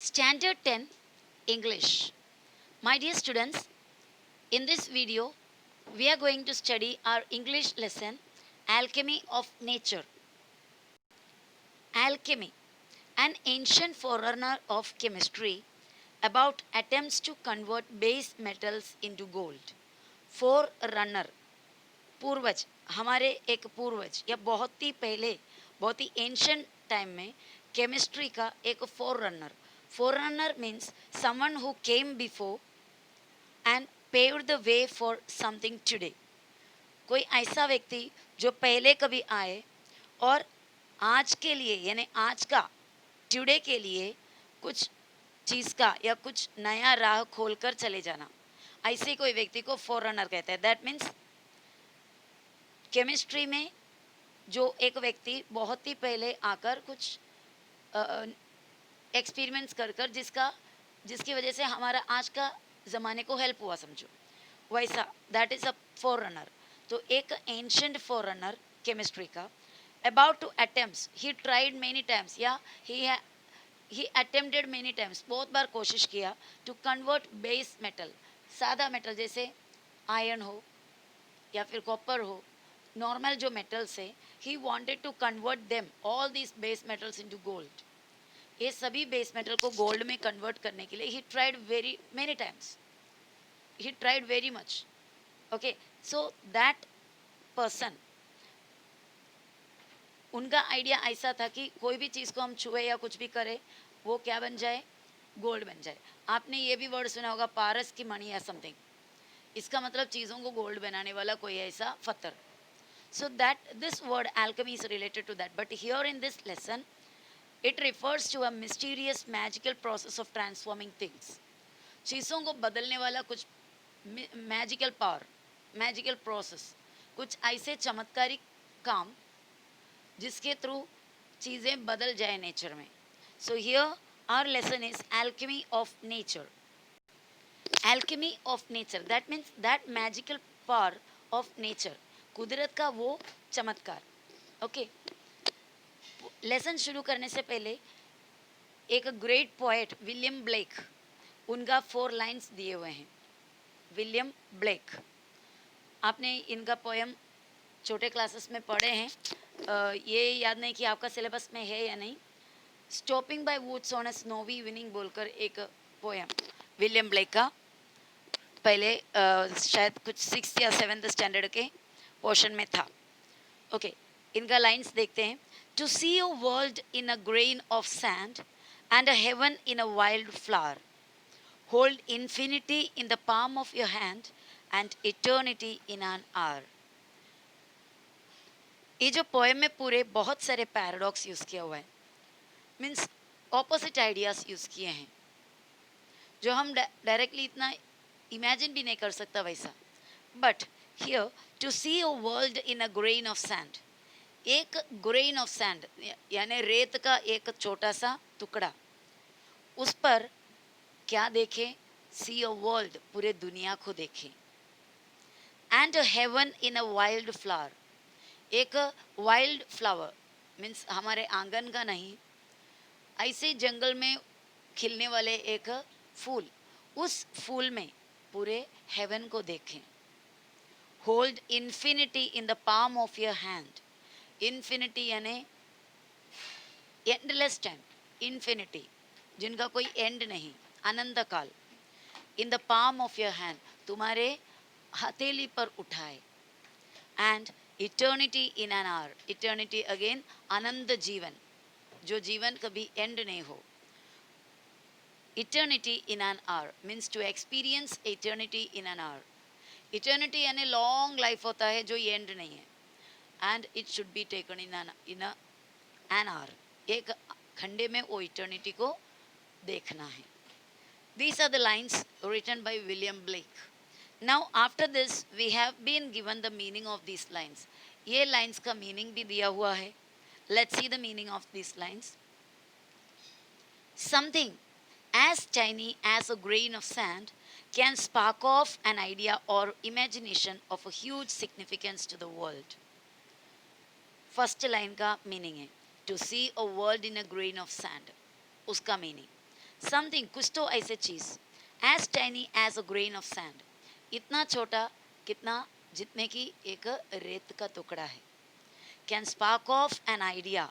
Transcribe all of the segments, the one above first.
Standard 10 English. My dear students, in this video, we are going to study our English lesson Alchemy of Nature. Alchemy, an ancient forerunner of chemistry, about attempts to convert base metals into gold. Forerunner, पूर्वज, हमारे एक पूर्वज या बहुत ही पहले, बहुत ही ancient time में chemistry का एक four runner means someone who came before and paved the way for something today. कोई ऐसा व्यक्ति जो पहले कभी आए और आज के लिए यानी आज का टुडे के लिए कुछ चीज़ का या कुछ नया राह खोलकर चले जाना, ऐसे कोई व्यक्ति को फोर रनर कहते हैं. दैट मीन्स केमिस्ट्री में जो एक व्यक्ति बहुत ही पहले आकर कुछ एक्सपेरिमेंट्स कर कर जिसकी वजह से हमारा आज का ज़माने को हेल्प हुआ समझो, वैसा that is a forerunner. तो एक एंशंट फोर रनर केमिस्ट्री का about two attempts, he tried many times या ही अटेम्प्टेड मेनी टाइम्स, बहुत बार कोशिश किया टू कन्वर्ट बेस मेटल, सादा मेटल जैसे आयरन हो या फिर कॉपर हो, नॉर्मल जो मेटल्स है, he wanted to convert them all these base metals into gold. ये सभी बेस मेटल को गोल्ड में कन्वर्ट करने के लिए he tried very many times, he tried very much. Okay, so that person, उनका आइडिया ऐसा था कि कोई भी चीज़ को हम छुए या कुछ भी करें वो क्या बन जाए, गोल्ड बन जाए. आपने ये भी वर्ड सुना होगा, पारस की मणि या समथिंग. इसका मतलब चीज़ों को गोल्ड बनाने वाला कोई ऐसा पत्थर. So that this word alchemy is related to that. But here in this lesson, it refers to a mysterious magical process of transforming things. चीज़ों को बदलने वाला कुछ मैजिकल पावर, मैजिकल प्रोसेस, कुछ ऐसे चमत्कारिक काम जिसके थ्रू चीज़ें बदल जाए नेचर में. So here our lesson is alchemy of nature. Alchemy of nature, that means that magical power of nature, कुदरत का वो चमत्कार. ओके, लेसन शुरू करने से पहले एक ग्रेट पोएट विलियम ब्लेक, उनका 4 लाइन्स दिए हुए हैं. विलियम ब्लेक, आपने इनका पोएम छोटे क्लासेस में पढ़े हैं. ये याद नहीं कि आपका सिलेबस में है या नहीं. Stopping by woods on a snowy evening बोलकर एक पोएम विलियम ब्लेक का पहले शायद कुछ 6th या 7th स्टैंडर्ड के पोर्शन में था. ओके, इनका लाइन्स देखते हैं. To see a world in a grain of sand and a heaven in a wild flower, hold infinity in the palm of your hand and eternity in an hour. ये जो poem में पूरे बहुत सारे paradox use किया हुआ है, means opposite ideas use किए हैं जो हम डायरेक्टली इतना इमेजिन भी नहीं कर सकता वैसा. But here to see a world in a grain of sand, एक ग्रेन ऑफ सैंड यानी रेत का एक छोटा सा टुकड़ा, उस पर क्या देखें, सी अ वर्ल्ड, पूरे दुनिया को देखें. And a heaven in a wild flower, एक वाइल्ड फ्लावर मीन्स हमारे आंगन का नहीं, ऐसे जंगल में खिलने वाले एक फूल, उस फूल में पूरे हेवन को देखें. Hold infinity in the palm of your hand, infinity यानी एंडलेस टाइम, इन्फिनिटी जिनका कोई एंड नहीं, अनंत काल. In the palm of your hand, तुम्हारे हथेली पर उठाए. And eternity in an hour, eternity again अनंत जीवन, जो जीवन कभी एंड नहीं हो. Eternity in an hour means to experience eternity in an hour. Eternity यानी लॉन्ग लाइफ होता है जो एंड नहीं है. And it should be taken in an our, एक खंडे में वो इटर्निटी को देखना है. These are the lines written by William Blake. Now after this we have been given the meaning of these lines. ये lines का meaning भी दिया हुआ है. Let's see the meaning of these lines. Something as tiny as a grain of sand can spark off an idea or imagination of a huge significance to the world. First line का meaning है to see a world in a grain of sand. उसका meaning something, कुछ तो ऐसे चीज, as tiny as a grain of sand, इतना छोटा, कितना, जितने की एक रेत का टुकड़ा है, can spark of an idea,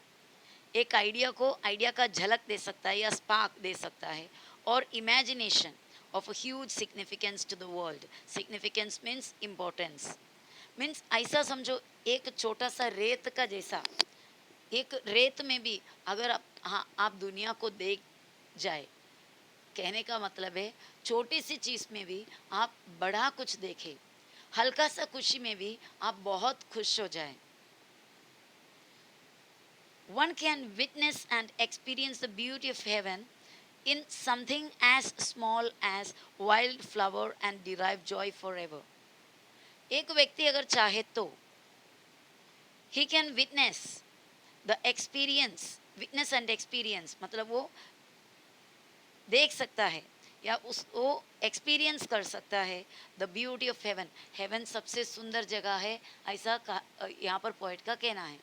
एक आइडिया को, आइडिया का झलक दे सकता है या स्पार्क दे सकता है, और imagination of a huge significance to the world. Significance means importance, means ऐसा समझो, एक छोटा सा रेत का जैसा, एक रेत में भी अगर आप, हाँ, आप दुनिया को देख जाए, कहने का मतलब है छोटी सी चीज में भी आप बड़ा कुछ देखें, हल्का सा खुशी में भी आप बहुत खुश हो जाए। One can witness and experience the beauty of heaven in something as small as wildflower and derive joy forever. एक व्यक्ति अगर चाहे तो he can witness the experience, witness and experience मतलब वो देख सकता है या उस वो एक्सपीरियंस कर सकता है the beauty of heaven. Heaven सबसे सुंदर जगह है, ऐसा यहाँ पर पोइट का कहना है।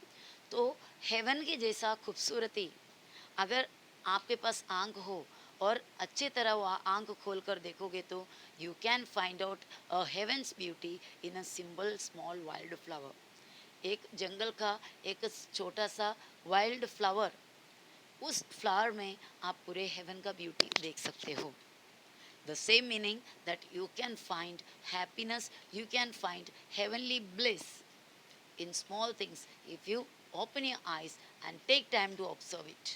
तो हेवन के जैसा खूबसूरती अगर आपके पास आंख हो और अच्छी तरह वो आंख खोल कर देखोगे तो you can find out a havens beauty in a simple small wild flower. एक जंगल का एक छोटा सा वाइल्ड फ्लावर, उस फ्लावर में आप पूरे हेवन का ब्यूटी देख सकते हो। The same meaning that you can find happiness, you can find heavenly bliss in small things if you open your eyes and take time to observe it.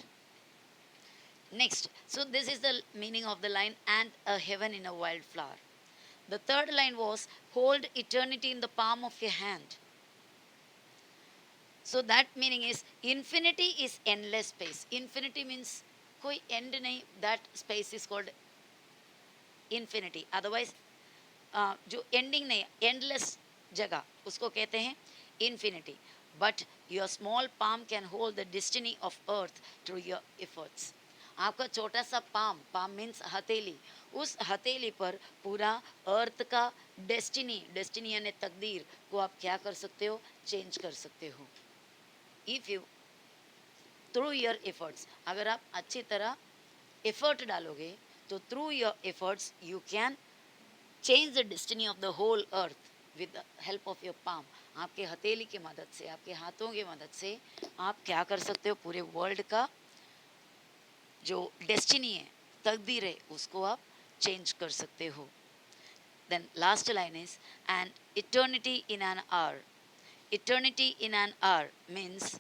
Next, so this is the meaning of the line, and a heaven in a wildflower. The third line was, hold eternity in the palm of your hand. So that meaning is infinity is endless space. Infinity means कोई end नहीं, that space is called infinity. Otherwise जो ending नहीं, endless जगह, उसको कहते हैं infinity. But your small palm can hold the destiny of earth through your efforts. आपका छोटा सा पाम, पाम मीन्स हथेली, उस हथेली पर पूरा अर्थ का डेस्टिनी, डेस्टिनी यानी तकदीर को आप क्या कर सकते हो, चेंज कर सकते हो। If you through your efforts, अगर आप अच्छी तरह एफर्ट डालोगे तो through your efforts you can change the destiny of the whole earth with the help of your palm. आपके हथेली की मदद से, आपके हाथों की मदद से आप क्या कर सकते हो, पूरे वर्ल्ड का जो डेस्टिनी है, तकदीर है, उसको आप चेंज कर सकते हो। Then last line is an eternity in an hour. Eternity in an hour means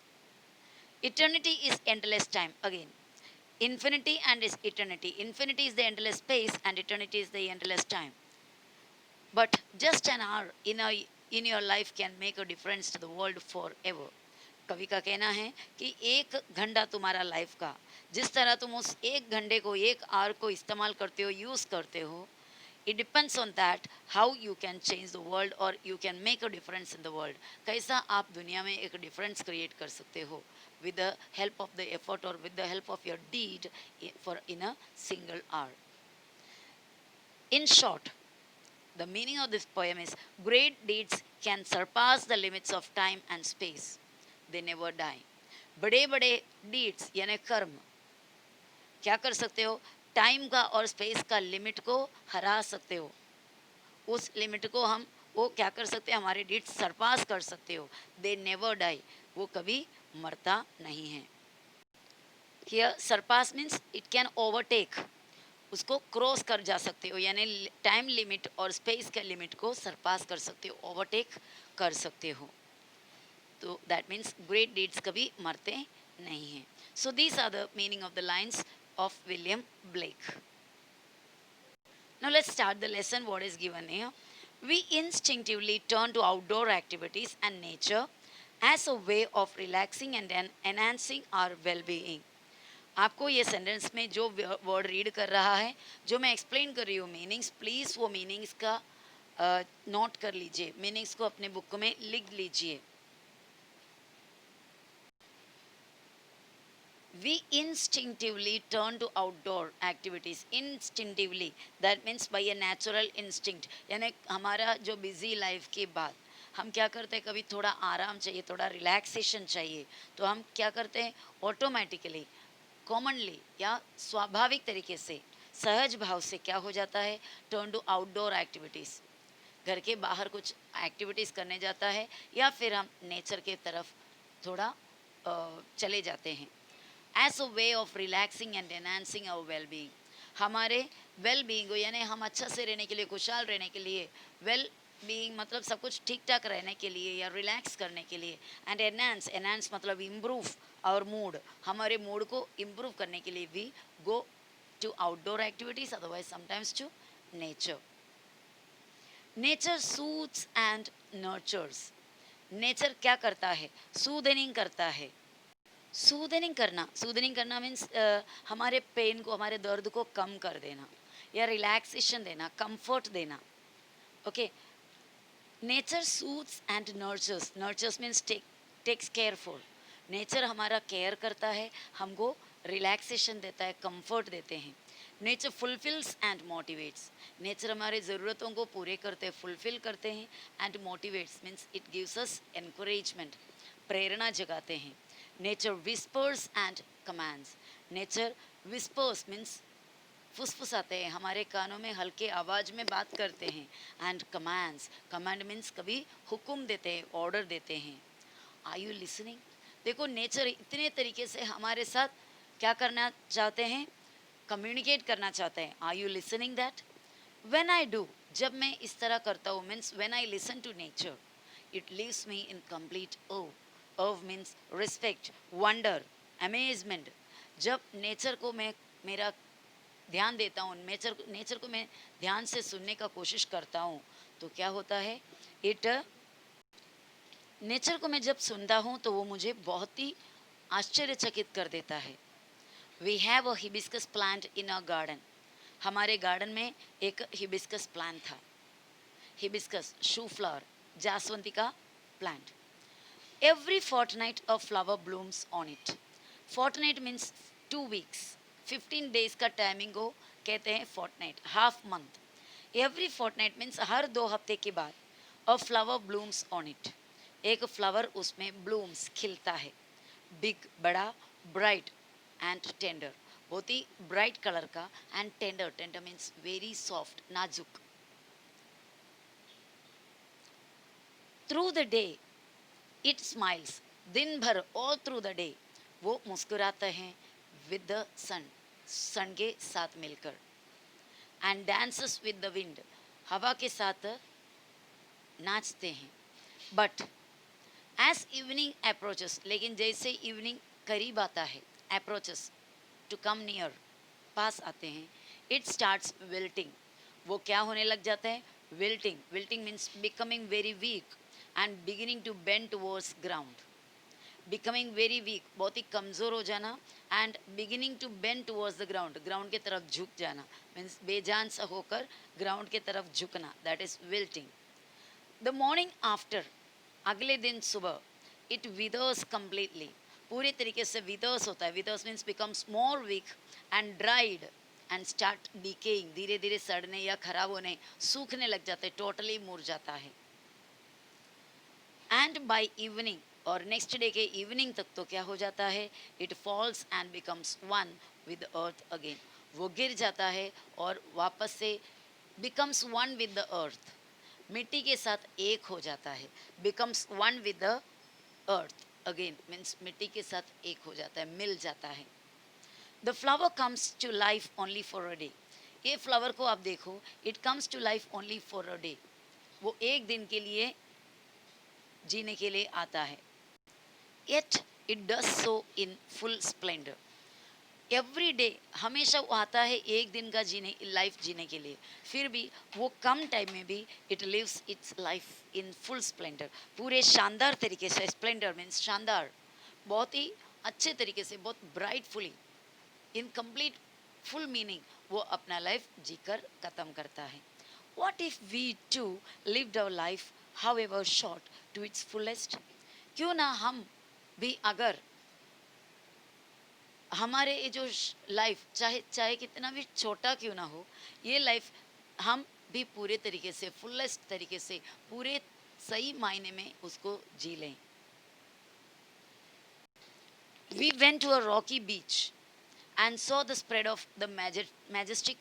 eternity is endless time again. Infinity and is eternity. Infinity is the endless space and eternity is the endless time. But just an hour in your life can make a difference to the world forever. कवि का कहना है कि एक घंटा तुम्हारा life का, जिस तरह तुम उस एक घंटे को, एक आवर को इस्तेमाल करते हो, यूज करते हो, it depends on that how you can change the world or you can make a difference in the world. कैसा आप दुनिया में एक डिफरेंस क्रिएट कर सकते हो with the help of the effort or with the help of your deed for in a single hour. In short, the meaning of this poem is great deeds can surpass the limits of time and space. They never die. बड़े बड़े deeds यानी कर्म क्या कर सकते हो, time का और स्पेस का लिमिट को हरा सकते हो। उस लिमिट को हम वो क्या कर सकते हैं, हमारे डीड्स सरपास कर सकते हो। दे नेवर डाई, वो कभी मरता नहीं है। Here surpass means it can overtake, उसको क्रॉस कर जा सकते हो, यानी टाइम लिमिट और स्पेस के लिमिट को सरपास कर सकते हो, ओवरटेक कर सकते हो। तो दैट मीन्स ग्रेट डीड्स कभी मरते नहीं हैं। So these are the meaning of the lines of William Blake. Now let's start the lesson what is given here. We instinctively turn to outdoor activities and nature as a way of relaxing and enhancing our well-being. आपको ये sentence में जो word read कर रहा है, जो मैं explain कर रही हूँ मीनिंग्स, प्लीज़ वो मीनिंग्स का नोट कर लीजिए, मीनिंग्स को अपने बुक में लिख लीजिए। We instinctively turn to outdoor activities. Instinctively, that means by a natural instinct. यानी हमारा जो बिजी लाइफ के बाद हम क्या करते हैं, कभी थोड़ा आराम चाहिए, थोड़ा रिलैक्सेशन चाहिए, तो हम क्या करते हैं, ऑटोमेटिकली कॉमनली या स्वाभाविक तरीके से सहज भाव से क्या हो जाता है, टर्न टू आउटडोर एक्टिविटीज़, घर के बाहर कुछ एक्टिविटीज़ करने जाता है या फिर हम नेचर के तरफ थोड़ा चले जाते हैं as a way of relaxing and enhancing our well being. हमारे वेल बीइंग को यानी हम अच्छा से रहने के लिए, खुशहाल रहने के लिए, वेल बीइंग मतलब सब कुछ ठीक ठाक रहने के लिए या रिलैक्स करने के लिए, एंड एनहांस, एनहांस मतलब इम्प्रूव और मूड, हमारे मूड को इम्प्रूव करने के लिए भी go to outdoor activities, otherwise sometimes to nature. Nature soothes and nurtures. Nature क्या करता है, सूदनिंग करता है। सूदनिंग करना मीन्स हमारे पेन को, हमारे दर्द को कम कर देना या रिलैक्सेशन देना, कंफर्ट देना। Okay, nature soothes and nurtures. Nurtures means takes careful. Nature हमारा केयर करता है, हमको रिलैक्सेशन देता है, कंफर्ट देते हैं। Nature fulfils and motivates. Nature हमारे ज़रूरतों को पूरे करते हैं, फुलफिल करते हैं। And motivates means it gives us encouragement, प्रेरणा जगाते हैं। Nature whispers and commands. Nature whispers means फुसफुसाते हैं, हमारे कानों में हल्के आवाज़ में बात करते हैं। एंड कमांड्स, कमांड मीन्स कभी हुक्म देते हैं, ऑर्डर देते हैं। Are you listening? देखो, नेचर इतने तरीके से हमारे साथ क्या करना चाहते हैं, कम्युनिकेट करना चाहते हैं। Are you listening that? When I do, जब मैं इस तरह करता हूँ, means when I listen to nature, it leaves me in complete awe. Awe means respect, wonder, amazement. जब नेचर को मैं मेरा ध्यान देता हूँ, नेचर को मैं ध्यान से सुनने का कोशिश करता हूँ, तो क्या होता है, इट नेचर को मैं जब सुनता हूँ तो वो मुझे बहुत ही आश्चर्यचकित कर देता है। We have a hibiscus plant in a garden. हमारे गार्डन में एक हिबिस्कस प्लांट था। हिबिस्कस शू फ्लावर, जासवंती का plant. Every fortnight a flower blooms on it. Fortnight means 2 weeks, 15 days का टाइमिंग को कहते हैं fortnight, half month. Every fortnight means हर 2 हफ्ते के बाद a flower blooms on it, एक फ्लावर उसमें ब्लूम्स, खिलता है। बिग, बड़ा, ब्राइट एंड टेंडर, बहुत ही ब्राइट कलर का, and tender, tender means very soft, नाजुक। Through the day it smiles, दिन भर ऑल थ्रू द डे वो मुस्कुराते हैं, विद द सन, सन के साथ मिलकर। And dances with the wind, हवा के साथ नाचते हैं। बट एज इवनिंग अप्रोचेस, लेकिन जैसे इवनिंग करीब आता है, अप्रोचेस टू कम नियर, पास आते हैं, इट स्टार्ट्स विल्टिंग, वो क्या होने लग जाता है, wilting. Wilting means becoming very weak and beginning to bend towards ground. Becoming very weak, बहुत ही कमज़ोर हो जाना, and beginning to bend towards the ground, ground की तरफ झुक जाना, मीन्स बेजान सा होकर ग्राउंड की तरफ झुकना, that is wilting. The morning after, अगले दिन सुबह, इट विदर्स कंप्लीटली, पूरे तरीके से विदर्स होता है। Withers means becomes more weak and dried and start decaying, धीरे धीरे सड़ने या खराब होने, सूखने लग जाते हैं, टोटली मुरझाता है। एंड बाय इवनिंग, और नेक्स्ट डे के इवनिंग तक तो क्या हो जाता है, it falls and becomes one with earth again, वो गिर जाता है और वापस से becomes one with the earth, मिट्टी के साथ एक हो जाता है। Becomes one with the earth again means मिट्टी के साथ एक हो जाता है, मिल जाता है। The flower comes to life only for a day, ये फ्लावर को आप देखो, it comes to life only for a day, वो एक दिन के लिए जीने के लिए आता है। Yet it does so in full Splendor, every day, हमेशा वो आता है एक दिन का जीने, लाइफ जीने के लिए, फिर भी वो कम टाइम में भी it lives its life in full splendour, पूरे शानदार तरीके से। स्प्लेंडर मीन्स शानदार, बहुत ही अच्छे तरीके से, बहुत brightfully, in complete full meaning वो अपना लाइफ जीकर ख़त्म करता है। What if we too lived our life however short to its fullest, क्यों ना हम भी, अगर हमारे ये जो लाइफ चाहे चाहे कितना भी छोटा क्यों ना हो, ये लाइफ हम भी पूरे तरीके से, फुलेस्ट तरीके से, पूरे सही मायने में उसको जी लें। We went to a rocky beach, and saw the spread of the majestic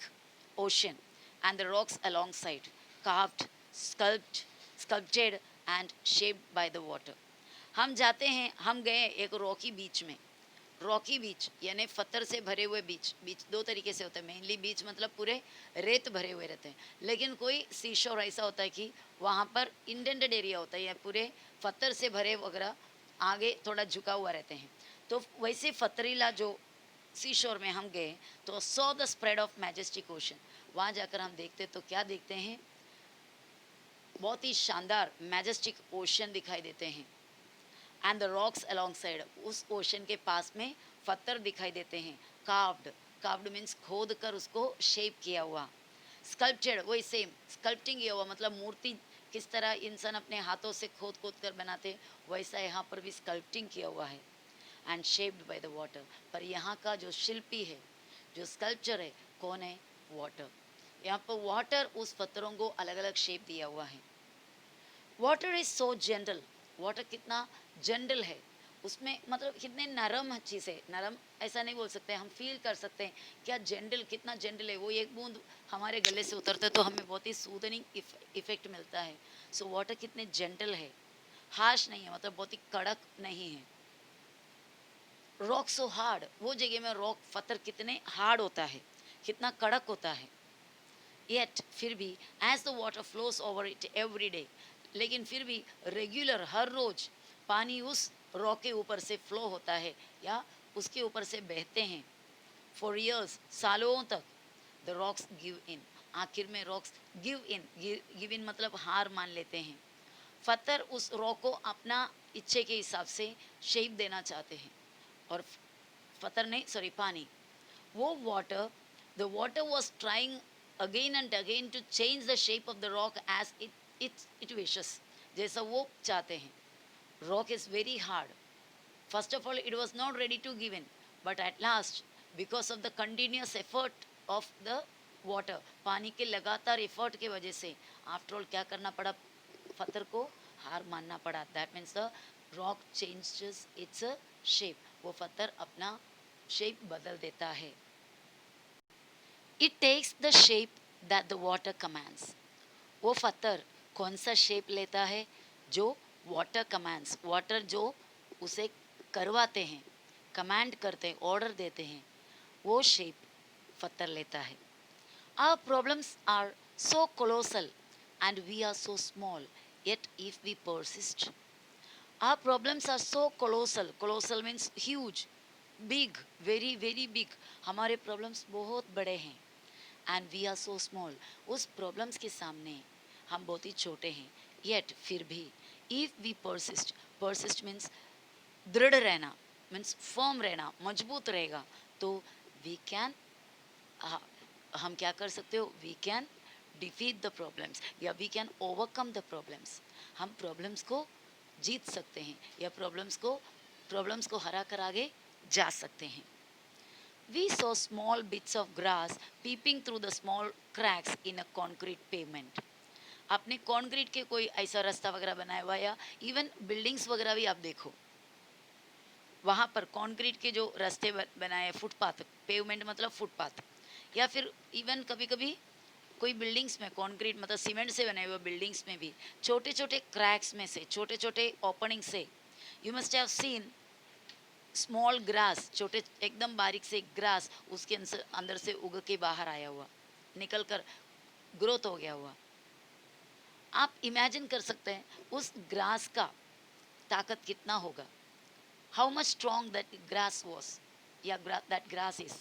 ocean and the rocks alongside, carved, sculpted and shaped by the water. हम जाते हैं, हम गए एक रॉकी बीच में. रॉकी बीच यानी पत्थर से भरे हुए बीच. बीच दो तरीके से होता है. मेनली बीच मतलब पूरे रेत भरे हुए रहते हैं, लेकिन कोई सी शोर ऐसा होता है कि वहाँ पर इंडेंटेड एरिया होता है या पूरे पत्थर से भरे वगैरह आगे थोड़ा झुका हुआ रहते हैं. तो वैसे पथरीला जो सी शोर में हम गए तो saw the spread of majestic ocean. वहाँ जाकर हम देखते तो क्या देखते हैं, बहुत ही शानदार मैजेस्टिक ओशन दिखाई देते हैं. And the rocks along side, उस ओशन के पास में पत्थर दिखाई देते हैं. कार्व्ड, कार्व्ड मीन्स खोद कर उसको शेप किया हुआ. स्कल्पचर्ड, वही सेम स्कल्पटिंग किया हुआ मतलब मूर्ति किस तरह इंसान अपने हाथों से खोद खोद कर बनाते, वैसा यहाँ पर भी स्कल्पटिंग किया हुआ है. And shaped by the water, पर यहाँ का जो शिल्पी है, जो स्कल्पचर है, कौन है, वाटर. यहाँ पर वाटर उस पत्थरों को अलग अलग शेप दिया हुआ है. Water is so gentle, water कितना जेंटल है, उसमें मतलब कितने नरम चीज़ है. नरम ऐसा नहीं बोल सकते, हम फील कर सकते हैं क्या जेंटल, कितना जेंटल है. वो एक बूंद हमारे गले से उतरता है तो हमें बहुत ही सूदनिंग इफेक्ट मिलता है. सो वाटर कितने जेंटल है, हार्श नहीं है, मतलब बहुत ही कड़क नहीं है. रॉक सो हार्ड, वो जगह में रॉक पत्थर कितने हार्ड होता है, कितना कड़क होता है. येट फिर भी as the water flows over it every day, लेकिन फिर भी रेगुलर हर रोज पानी उस रॉक के ऊपर से फ्लो होता है या उसके ऊपर से बहते हैं. फॉर ईयर्स, सालों तक. द रॉक्स गिव इन, आखिर में rocks give in, give in मतलब हार मान लेते हैं. पत्थर उस रॉक को अपना इच्छे के हिसाब से शेप देना चाहते हैं. और पत्थर नहीं, सॉरी, पानी, वो water, the water was trying again and again to change the shape of the rock as it wishes, जैसा वो चाहते हैं. Rock is very hard. First of all, it was not ready to give in, but at last, because of the continuous effort of the water, पानी के लगातार effort के वजह से आफ्टर ऑल क्या करना पड़ा, पत्थर को हार मानना पड़ा. That means the rock changes its shape, वो पत्थर अपना शेप बदल देता है. It takes the shape that the water commands, वो पत्थर कौन सा शेप लेता है, जो वाटर कमांड्स, वाटर जो उसे करवाते हैं, कमांड करते हैं, ऑर्डर देते हैं, वो शेप पत्थर लेता है. Our problems are so colossal and we are so small, yet if we persist. Our problems are so colossal, colossal means huge, big, very very big. हमारे प्रॉब्लम्स बहुत बड़े हैं. And we are so small, उस problems के सामने हम बहुत ही छोटे हैं. येट फिर भी, if we persist, persist means दृढ़ रहना, मीन्स फर्म रहना, मजबूत रहेगा, तो वी कैन, हम क्या कर सकते हो, we can defeat the problems या we can overcome the problems. हम प्रॉब्लम्स को जीत सकते हैं या प्रॉब्लम्स को हरा कर आगे जा सकते हैं. We saw small bits of grass peeping through the small cracks in a concrete pavement. आपने कंक्रीट के कोई ऐसा रास्ता वगैरह बनाया हुआ या इवन बिल्डिंग्स वगैरह भी आप देखो, वहाँ पर कंक्रीट के जो रास्ते बनाए, फुटपाथ, पेवमेंट मतलब फुटपाथ, या फिर इवन कभी कभी कोई बिल्डिंग्स में कंक्रीट मतलब सीमेंट से बनाए हुए बिल्डिंग्स में भी छोटे छोटे क्रैक्स में से, छोटे छोटे ओपनिंग से, you must have seen small grass, छोटे एकदम बारीक से ग्रास उसके अंदर से उग के बाहर आया हुआ, निकल कर ग्रोथ हो गया हुआ. आप इमेजिन कर सकते हैं उस ग्रास का ताकत कितना होगा, how much strong that grass was या that grass is,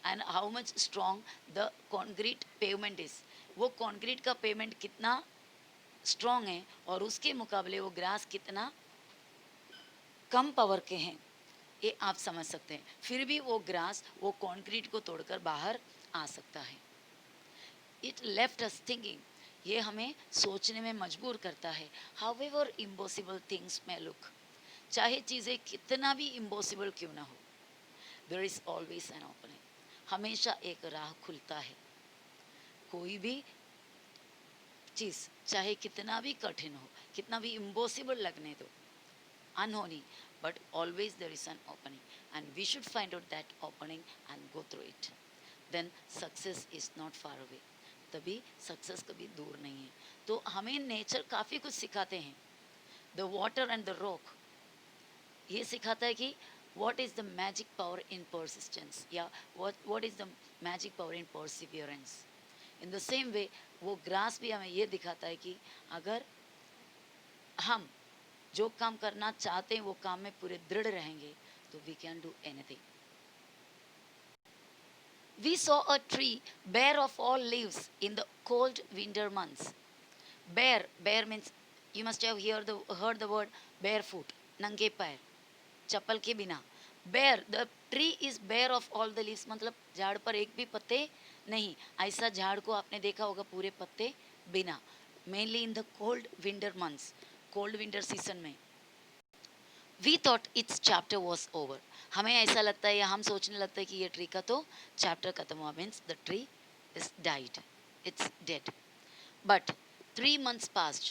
and how much strong the concrete pavement is. वो कॉन्क्रीट का पेवमेंट कितना स्ट्रॉन्ग है और उसके मुकाबले वो ग्रास कितना कम पावर के हैं, ये आप समझ सकते हैं. फिर भी वो ग्रास वो कंक्रीट को तोड़कर बाहर आ सकता है. इट लेफ्ट अस थिंकिंग, ये हमें सोचने में मजबूर करता है. हाउएवर इम्पॉसिबल थिंग्स में लुक, चाहे चीज़ें कितना भी इम्पॉसिबल क्यों ना हो, there is always an opening, हमेशा एक राह खुलता है. कोई भी चीज़ चाहे कितना भी कठिन हो, कितना भी इम्पॉसिबल लगने दो, अनहोनी, but always there is an opening, and we should find out that opening and go through it. Then success is not far away. तभी सक्सेस कभी दूर नहीं है. तो हमें नेचर काफ़ी कुछ सिखाते हैं. The water and the rock ये सिखाता है कि what is the magic power in persistence, या what is the magic power in perseverance. In the same way वो ग्रास भी हमें ये दिखाता है कि अगर हम जो काम करना चाहते हैं वो काम में पूरे दृढ़ रहेंगे तो we can do anything. We saw a tree bare of all leaves in the cold winter months. Bare means you must have heard the word barefoot, नंगे पैर, चप्पल के बिना. Bare, the tree is bare of all the leaves, मतलब झाड़ पर एक भी पत्ते नहीं. ऐसा झाड़ को आपने देखा होगा पूरे पत्ते बिना. Mainly in the cold winter months, cold winter season में. We thought its chapter was over. हमें ऐसा लगता है या हम सोचने लगता है कि ये ट्री का तो चैप्टर खत्म हुआ. Means the tree is died, it's dead. But 3 months passed.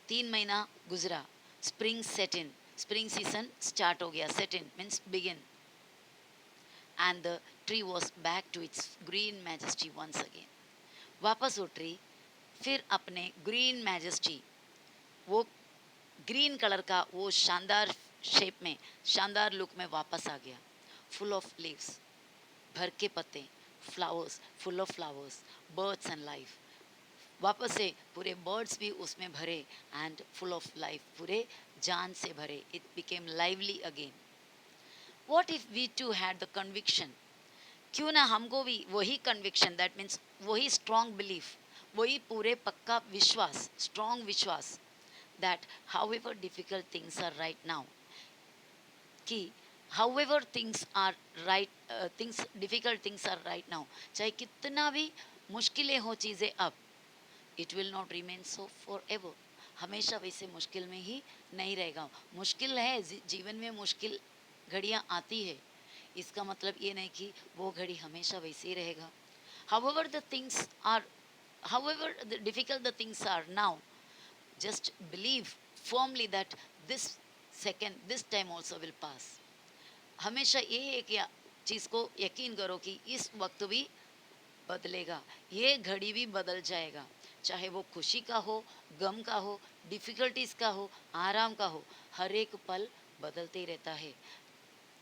3 महीना गुजरा. Spring set in, spring season start हो गया. Set in means begin. And the tree was back to its green majesty once again. वापस वो tree फिर अपने green majesty, वो green colour का वो शानदार शेप में, शानदार लुक में वापस आ गया. फुल ऑफ लीव्स, भर के पत्ते, flowers, full of flowers, birds and life. वापस से पूरे बर्ड्स भी उसमें भरे एंड फुल ऑफ लाइफ, पूरे जान से भरे. It became lively again. What if we too had the conviction, क्यों ना हमको भी वही कन्विक्शन, दैट मीन्स वही स्ट्रॉन्ग बिलीफ, वही पूरे पक्का विश्वास, स्ट्रॉन्ग विश्वास, that however difficult things are right now, कि however things are right, difficult things are right now, चाहे कितना भी मुश्किलें हो चीज़ें अब, it will not remain so forever. हमेशा वैसे मुश्किल में ही नहीं रहेगा. मुश्किल है, जीवन में मुश्किल घड़ियाँ आती है, इसका मतलब ये नहीं कि वो घड़ी हमेशा वैसे ही रहेगा. however the things are however the difficult the things are now, just believe firmly that this time also will pass. हमेशा ये एक चीज़ को यकीन करो कि इस वक्त भी बदलेगा, ये घड़ी भी बदल जाएगा. चाहे वो खुशी का हो, गम का हो, डिफ़िकल्टीज़ का हो, आराम का हो, हर एक पल बदलते ही रहता है.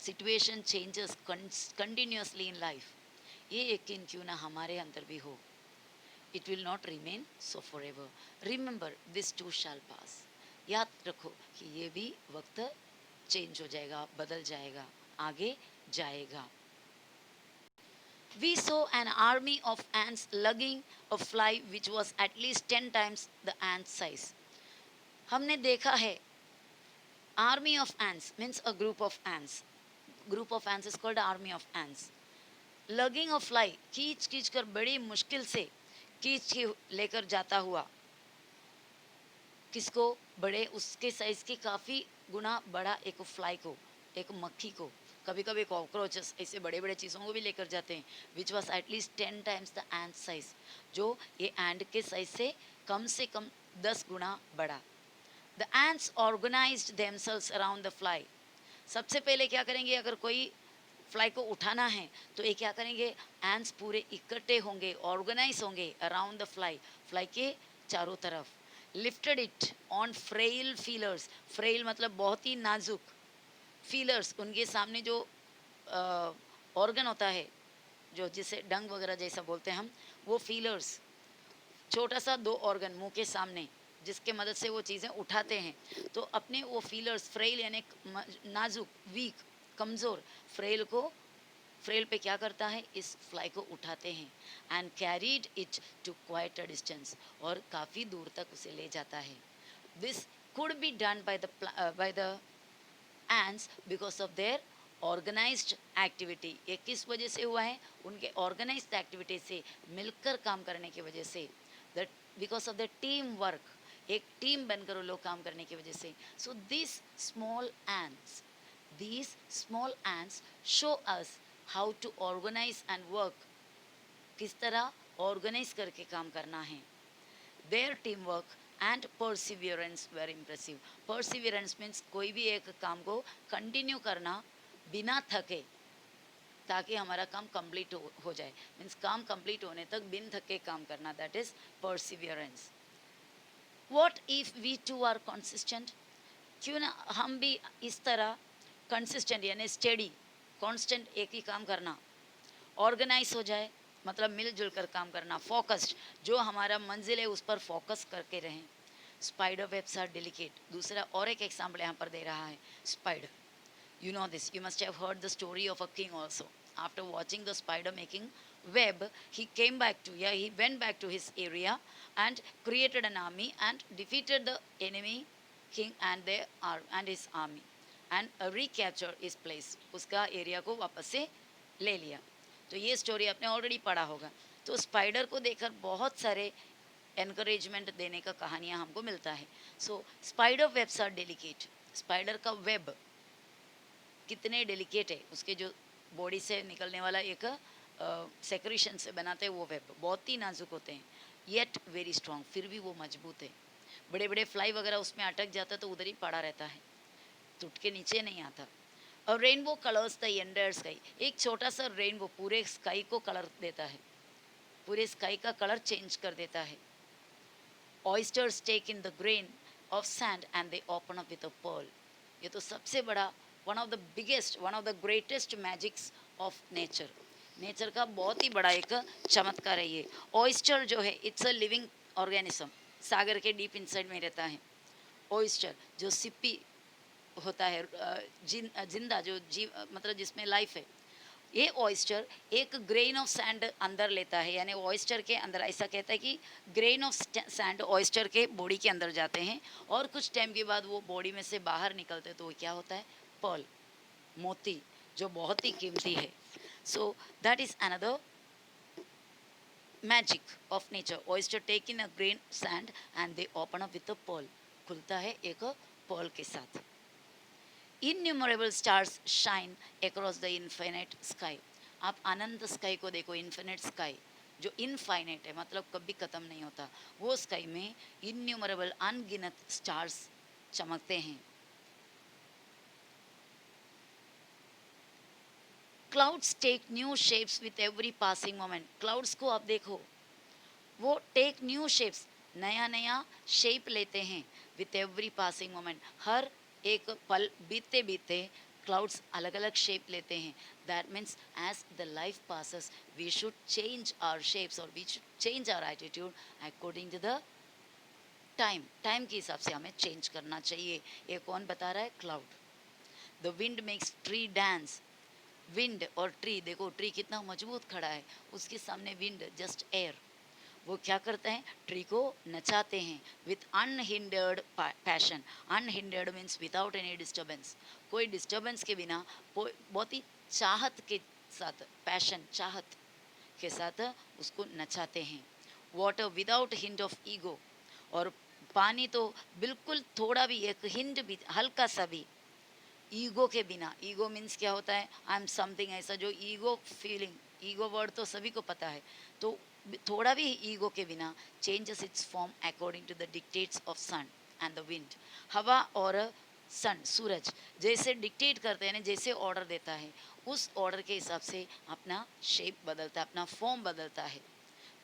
Situation changes continuously in life. ये यकीन क्यों ना हमारे अंदर भी हो. It will not remain so forever. Remember, this too shall pass. याद रखो कि ये भी वक्त चेंज हो जाएगा, बदल जाएगा, आगे जाएगा. We saw an army of ants lugging a fly which was at least 10 times the ant size. हमने देखा है, army of ants means a group of ants. Group of ants is called army of ants. Lugging a fly, खींच खींच कर बड़ी मुश्किल से खींच के लेकर जाता हुआ. किसको? बड़े, उसके साइज की काफ़ी गुना बड़ा एक फ्लाई को, एक मक्खी को, कभी कभी कॉकरोचेस, ऐसे बड़े बड़े चीज़ों को भी लेकर जाते हैं. Which was at least 10 times the end size, जो ये एंड के साइज से कम 10 गुना बड़ा. The ants organised themselves around the fly. सबसे पहले क्या करेंगे, अगर कोई फ्लाई को उठाना है तो ये क्या करेंगे, एंड्स पूरे इकट्ठे होंगे, ऑर्गेनाइज होंगे अराउंड द फ्लाई, फ्लाई के चारों तरफ. Lifted it on frail feelers. Frail मतलब बहुत ही नाजुक. फीलर्स, उनके सामने जो ऑर्गन होता है, जो जिसे डंग वगैरह जैसा बोलते हैं हम, वो फीलर्स, छोटा सा 2 ऑर्गन मुंह के सामने, जिसके मदद से वो चीज़ें उठाते हैं. तो अपने वो फीलर्स, फ्रेल यानी नाजुक, वीक, कमज़ोर फ्रेल पे क्या करता है, इस फ्लाई को उठाते हैं. And carried it to quite a distance, और काफ़ी दूर तक उसे ले जाता है. This could be done by the ants because of their organised activity. ये किस वजह से हुआ है, उनके ऑर्गेनाइज्ड एक्टिविटी से, मिलकर काम करने की वजह से. That because of the team work, एक टीम बनकर वो लोग काम करने की वजह से. So this small ants show us how to organize and work. किस तरह ऑर्गेनाइज करके काम करना है. Their teamwork and Perseverance very impressive. Perseverance means कोई भी एक काम को कंटिन्यू करना बिना थके, ताकि हमारा काम कंप्लीट हो जाए. मीन्स काम कंप्लीट होने तक बिन थके काम करना, that is perseverance. What if we too are consistent? क्यों ना हम भी इस तरह कंसिस्टेंट यानी स्टेडी कांस्टेंट एक ही काम करना, ऑर्गेनाइज हो जाए, मतलब मिलजुल कर काम करना, फोकस्ड, जो हमारा मंजिल है उस पर फोकस करके रहें. Spider webs are delicate. दूसरा और एक एग्जाम्पल यहाँ पर दे रहा है. Spider, you know this, you must have heard the story of a king also. After watching the spider making web, he came back to, yeah, he went back to his area and created an army and defeated the enemy king and their and his army and recaptured his place. उसका area को वापस से ले लिया. तो ये story आपने already पढ़ा होगा. तो स्पाइडर को देखकर बहुत सारे एनकरेजमेंट देने का कहानियाँ हमको मिलता है. So spider webs are delicate. Spider का वेब कितने डेलिकेट है, उसके जो बॉडी से निकलने वाला एक सेक्रेशन से बनाते हैं वो वेब बहुत ही नाजुक होते हैं, येट वेरी स्ट्रॉन्ग, फिर भी वो मजबूत है. बड़े बड़े फ्लाई वगैरह उसमें अटक जाता तो उधर ही पड़ा रहता है, टूट के नीचे नहीं आता. और rainbow colours the entire sky. एक छोटा सा रेनबो पूरे स्काई को कलर देता है, पूरे स्काई का कलर चेंज कर देता है. Oysters take in the grain of sand and they open up with a pearl. ये तो सबसे बड़ा, one of the biggest, one of the greatest magics of nature. Nature का बहुत ही बड़ा एक चमत्कार है ये. ऑयस्टर जो है इट्स अ लिविंग ऑर्गेनिज्म, सागर के डीप इनसाइड में रहता है. ऑयस्टर जो सिप्पी होता है, जिंदा जो जीव, मतलब जिसमें लाइफ है, ये ऑयस्टर एक ग्रेन ऑफ सैंड अंदर लेता है. यानी ऑयस्टर के अंदर, ऐसा कहता है कि ग्रेन ऑफ सैंड ऑयस्टर के बॉडी के अंदर जाते हैं और कुछ टाइम के बाद वो बॉडी में से बाहर निकलते हैं, तो वो क्या होता है? पर्ल, मोती, जो बहुत ही कीमती है. So that is another magic of nature. Oyster take in a grain sand and they open up with a pearl. खुलता है एक पर्ल के साथ. Innumerable stars shine across the infinite sky. आप आनंद स्काई को देखो, इन्फिनिट स्काई जो इनफाइनाइट है, मतलब कभी ख़त्म नहीं होता, वो स्काई में इनन्यूमरेबल अनगिनत स्टार्स चमकते हैं. Clouds take new shapes with every passing moment. Clouds को आप देखो, वो टेक न्यू शेप्स, नया नया शेप लेते हैं विथ एवरी पासिंग मोमेंट. हर एक पल बीतते बीतते क्लाउड्स अलग अलग शेप लेते हैं. That means as the life passes we should change our shapes और we should change our attitude according to the time. Time के हिसाब से हमें चेंज करना चाहिए. ये कौन बता रहा है? Cloud. The wind makes tree dance. Wind और ट्री, देखो ट्री कितना मजबूत खड़ा है, उसके सामने विंड जस्ट एयर. वो क्या करते हैं? ट्री को नचाते हैं with unhindered passion. Unhindered means without any disturbance, कोई डिस्टर्बेंस के बिना, बहुत ही चाहत के साथ, पैशन चाहत के साथ उसको नचाते हैं. Water without hint of ego. और पानी तो बिल्कुल थोड़ा भी, एक हिंट भी, हल्का सा भी ईगो के बिना. ईगो मीन्स क्या होता है? आई एम समथिंग, ऐसा जो ईगो फीलिंग, ईगो वर्ड तो सभी को पता है. तो थोड़ा भी ईगो के बिना changes its form according to the dictates of sun and the wind. हवा और सन, सूरज जैसे डिक्टेट करते हैं ना, जैसे ऑर्डर देता है, उस ऑर्डर के हिसाब से अपना शेप बदलता है, अपना फॉर्म बदलता है.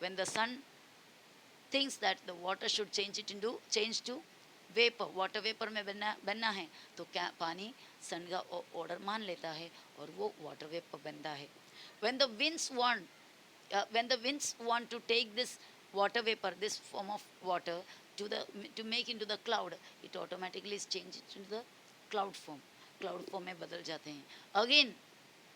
When the sun thinks that the water should change to vapour, water vapour में बनना है, तो क्या पानी सन का ऑर्डर मान लेता है और वो वाटर वेपर बनता है. when the winds want when the winds want to take this water vapor, this form of water, to make into the cloud, it automatically is changed into the cloud form में बदल जाते हैं. again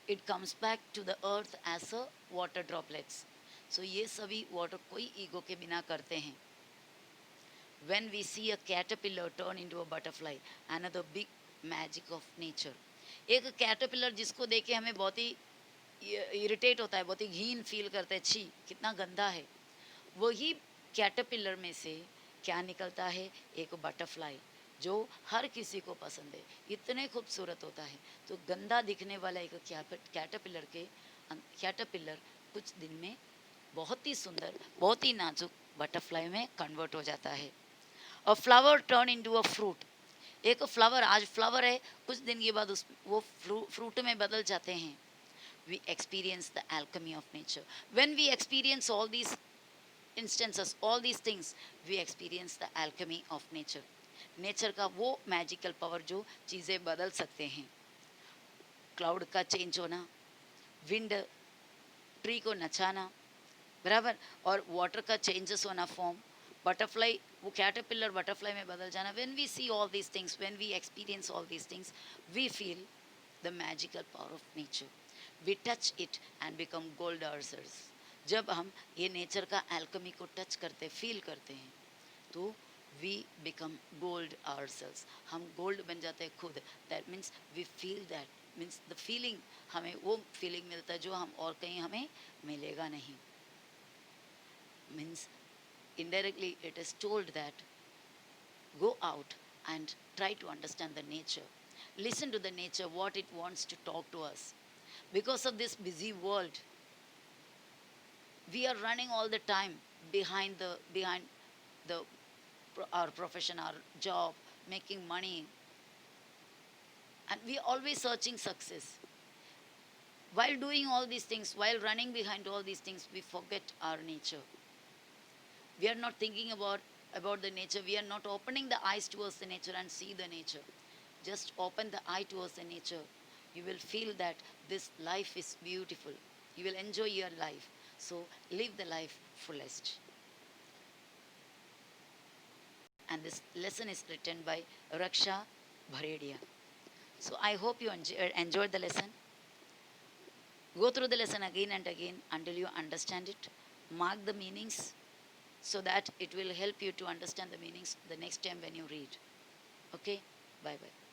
it comes back to the earth as a water droplets. so ये सभी water कोई ego के बिना करते हैं. when we see a caterpillar turn into a butterfly, another big magic of nature. एक कैटरपिलर जिसको देख के हमें बहुत ही इरिटेट होता है, बहुत ही घिन फील करते हैं, छी कितना गंदा है, वही कैटरपिलर में से क्या निकलता है? एक बटरफ्लाई जो हर किसी को पसंद है, इतने खूबसूरत होता है. तो गंदा दिखने वाला एक कैटरपिलर कुछ दिन में बहुत ही सुंदर, बहुत ही नाजुक बटरफ्लाई में कन्वर्ट हो जाता है. A flower turn into a fruit. एक फ्लावर आज फ्लावर है, कुछ दिन के बाद उस वो फ्रूट में बदल जाते हैं. We experience the alchemy of nature. When we experience all these instances, all these things, we experience the alchemy of nature. Nature का वो मैजिकल पावर जो चीज़ें बदल सकते हैं. क्लाउड का चेंज होना, विंड ट्री को नचाना, बराबर, और वाटर का चेंजेस होना फॉर्म, बटरफ्लाई वो कैटरपिलर बटरफ्लाई में बदल जाना. When we see all these things, when we experience all these things, we feel the magical power of nature. We touch it and become gold ourselves. जब हम ये nature का alchemy को touch करते feel करते हैं तो वी बिकम गोल्ड ourselves. हम गोल्ड बन जाते हैं खुद. That means we feel that, means the feeling, हमें वो फीलिंग मिलता है जो हम और कहीं हमें मिलेगा नहीं. Means indirectly it is told that go out and try to understand the nature. Listen to the nature, what it wants to talk to us. Because of this busy world, we are running all the time behind the our profession, our job, making money, and we are always searching success. While doing all these things, while running behind all these things, we forget our nature. We are not thinking about the nature. We are not opening the eyes towards the nature and see the nature. Just open the eye towards the nature. You will feel that this life is beautiful. You will enjoy your life. So live the life fullest. And this lesson is written by Raksha Bharedia. So I hope you enjoyed the lesson. Go through the lesson again and again until you understand it. Mark the meanings so that it will help you to understand the meanings the next time when you read. Okay? Bye bye.